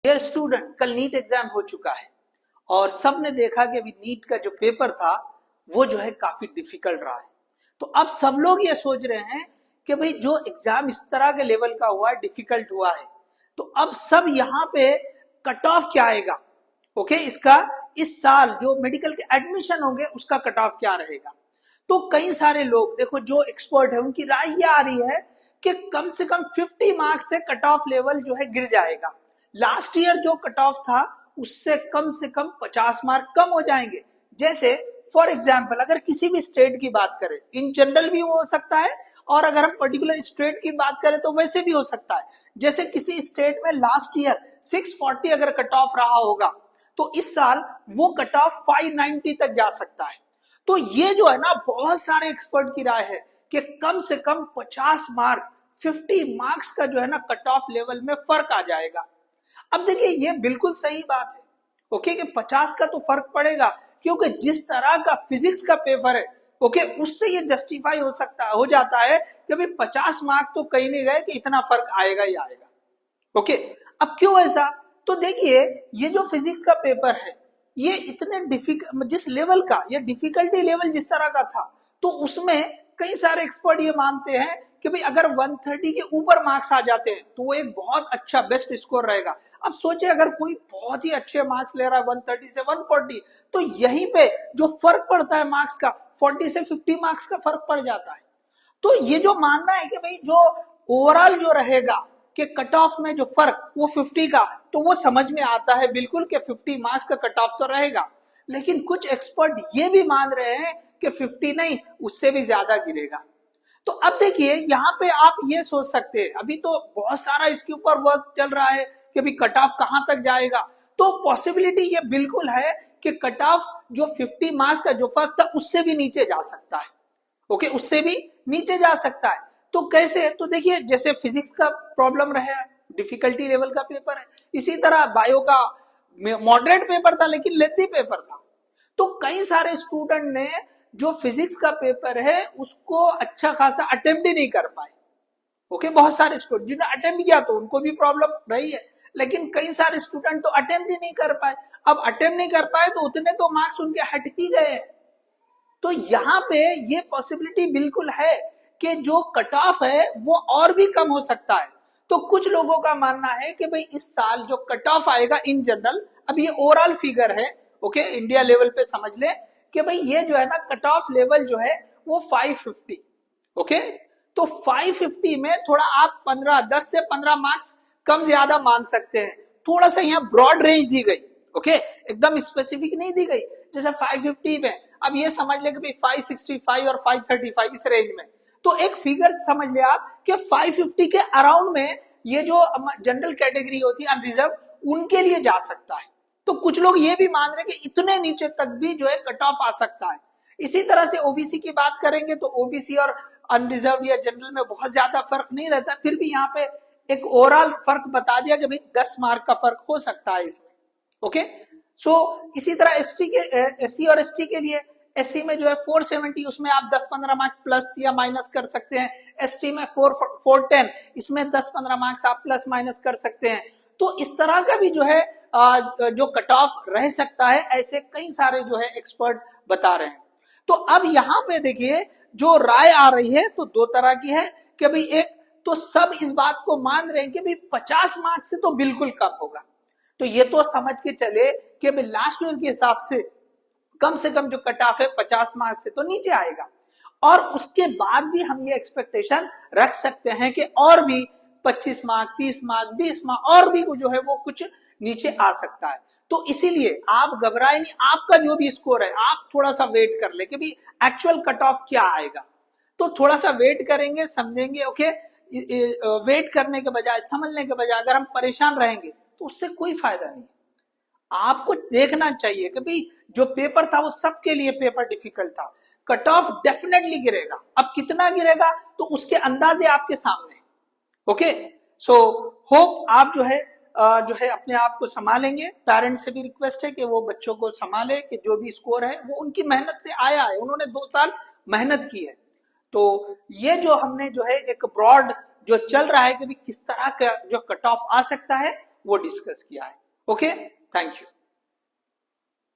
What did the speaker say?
Dear student, कल NEET exam हो चुका है और सबने देखा कि अभी नीट का जो पेपर था वो जो है काफी डिफिकल्ट रहा है। तो अब सब लोग ये सोच रहे हैं कि भाई जो एग्जाम इस तरह के लेवल का हुआ है, डिफिकल्ट हुआ है, तो अब सब यहाँ पे कट ऑफ क्या आएगा। ओके, इसका इस साल जो मेडिकल के एडमिशन होंगे उसका कट ऑफ क्या रहेगा। तो कई सारे लोग देखो जो एक्सपर्ट है उनकी राय ये आ रही है कि कम से कम 50 मार्क्स से कट ऑफ लेवल जो है गिर जाएगा। लास्ट ईयर जो कट ऑफ था उससे कम से कम 50 मार्क कम हो जाएंगे। जैसे फॉर एग्जाम्पल अगर किसी भी स्टेट की बात करें, इन जनरल भी हो सकता है और अगर हम पर्टिकुलर स्टेट की बात करें तो वैसे भी हो सकता है। जैसे किसी स्टेट में लास्ट ईयर 640 अगर कट ऑफ रहा होगा तो इस साल वो कट ऑफ 590 तक जा सकता है। तो ये जो है ना, बहुत सारे एक्सपर्ट की राय है कि कम से कम 50 मार्क 50 मार्क्स का जो है ना कट ऑफ लेवल में फर्क आ जाएगा। अब देखिए ये बिल्कुल सही बात है, ओके, कि 50 का तो फर्क पड़ेगा क्योंकि जिस तरह का फिजिक्स का पेपर है, ओके, उससे ये जस्टिफाई हो जाता है कि भाई 50 मार्क तो कहीं नहीं गए कि इतना फर्क आएगा ही आएगा। ओके, अब क्यों ऐसा, तो देखिए ये जो फिजिक्स का पेपर है ये इतने डिफिकल्ट, जिस लेवल का ये डिफिकल्टी लेवल जिस तरह का था, तो उसमें कई सारे एक्सपर्ट ये मानते हैं कि भाई अगर 130 के ऊपर मार्क्स आ जाते हैं तो वो एक बहुत अच्छा बेस्ट स्कोर रहेगा। अब सोचे अगर कोई बहुत ही अच्छे मार्क्स ले रहा है 130 से 140, तो यहीं पे जो फर्क पड़ता है मार्क्स का 40 से 50 मार्क्स का फर्क पड़ जाता है। तो ये जो मानना है कि भाई जो ओवरऑल जो रहेगा कि कट ऑफ में जो फर्क वो 50 का, तो वो समझ में आता है बिल्कुल कि 50 मार्क्स का कट ऑफ तो रहेगा। लेकिन कुछ एक्सपर्ट ये भी मान रहे हैं कि 50 नहीं, उससे भी ज्यादा गिरेगा। तो अब देखिए यहाँ पे आप ये सोच सकते हैं, अभी तो बहुत सारा इसके ऊपर वर्क चल रहा है कि अभी कट ऑफ कहां तक जाएगा। तो पॉसिबिलिटी ये बिल्कुल है कि कट ऑफ जो 50 मार्क्स का जो फर्क था उससे भी नीचे जा सकता है। ओके, उससे भी नीचे जा सकता है। तो कैसे, तो देखिए जैसे फिजिक्स का प्रॉब्लम रहा, डिफिकल्टी लेवल का पेपर है, इसी तरह बायो का मॉडरेट पेपर था लेकिन लेंथी पेपर था। तो कई सारे स्टूडेंट ने जो फिजिक्स का पेपर है उसको अच्छा खासा अटेम्प्ट ही नहीं कर पाए। ओके, बहुत सारे स्टूडेंट जिन्होंने अटेम्प्ट किया तो उनको भी प्रॉब्लम रही है, लेकिन कई सारे स्टूडेंट तो अटेम्प्ट ही नहीं कर पाए। अब अटेम्प्ट नहीं कर पाए तो उतने तो मार्क्स उनके हट ही गए। तो यहाँ पे ये पॉसिबिलिटी बिल्कुल है कि जो कट ऑफ है वो और भी कम हो सकता है। तो कुछ लोगों का मानना है कि भाई इस साल जो कट ऑफ आएगा इन जनरल, अब ये ओवरऑल फिगर है, ओके, इंडिया लेवल पे समझ ले कि भाई ये जो है ना कट ऑफ लेवल जो है वो 550। ओके, तो 550 में थोड़ा आप 10 से 15 मार्क्स कम ज्यादा मान सकते हैं। थोड़ा सा यहाँ ब्रॉड रेंज दी गई, ओके, एकदम स्पेसिफिक नहीं दी गई। जैसे 550 में अब ये समझ ले कि भाई 565 और 535 इस रेंज में, तो एक फिगर समझ ले आप कि 550 के अराउंड में ये जो जनरल कैटेगरी होती है अनरिजर्व, उनके लिए जा सकता है। तो कुछ लोग ये भी मान रहे हैं कि इतने नीचे तक भी जो है कट ऑफ आ सकता है। इसी तरह से ओबीसी की बात करेंगे तो ओबीसी और अनरिजर्व या जनरल में बहुत ज्यादा फर्क नहीं रहता, फिर भी यहाँ पे एक ओवरऑल फर्क बता दिया कि भाई 10 मार्क का फर्क हो सकता है इसमें। ओके, सो इसी तरह एससी और एसटी के लिए, एससी में जो है 470, उसमें आप 10-15 मार्क्स प्लस या माइनस कर सकते हैं। एसटी में 410, इसमें 10-15 मार्क्स आप प्लस माइनस कर सकते हैं। तो इस तरह का भी जो है जो कट ऑफ रह सकता है, ऐसे कई सारे जो है एक्सपर्ट बता रहे हैं। तो अब यहाँ पे देखिए जो राय आ रही है तो दो तरह की है कि भाई एक तो सब इस बात को मान रहे हैं कि भाई 50 मार्क्स से तो बिल्कुल कम होगा। तो ये तो समझ के चले कि भाई लास्ट ईयर के हिसाब से कम जो कट ऑफ है 50 मार्क्स से तो नीचे आएगा। और उसके बाद भी हम ये एक्सपेक्टेशन रख सकते हैं कि और भी 25 मार्क, 30 मार्क, 20 मार्क और भी जो है वो कुछ नीचे आ सकता है। तो इसीलिए आप घबराए नहीं, आपका जो भी स्कोर है आप थोड़ा सा वेट कर ले कि भाई एक्चुअल कट ऑफ क्या आएगा। तो थोड़ा सा वेट करेंगे, समझेंगे। ओके, वेट करने के बजाय, समझने के बजाय अगर हम परेशान रहेंगे तो उससे कोई फायदा नहीं। आपको देखना चाहिए कि भाई जो पेपर था वो सबके लिए पेपर डिफिकल्ट था, कट ऑफ डेफिनेटली गिरेगा। अब कितना गिरेगा तो उसके अंदाजे आपके सामने। ओके, सो होप आप जो है अपने आप को संभालेंगे। पेरेंट्स से भी रिक्वेस्ट है कि वो बच्चों को संभाले कि जो भी स्कोर है वो उनकी मेहनत से आया है, उन्होंने 2 साल मेहनत की है। तो ये जो हमने जो है एक ब्रॉड जो चल रहा है कि किस तरह का जो कट ऑफ आ सकता है वो डिस्कस किया है। Okay, thank you.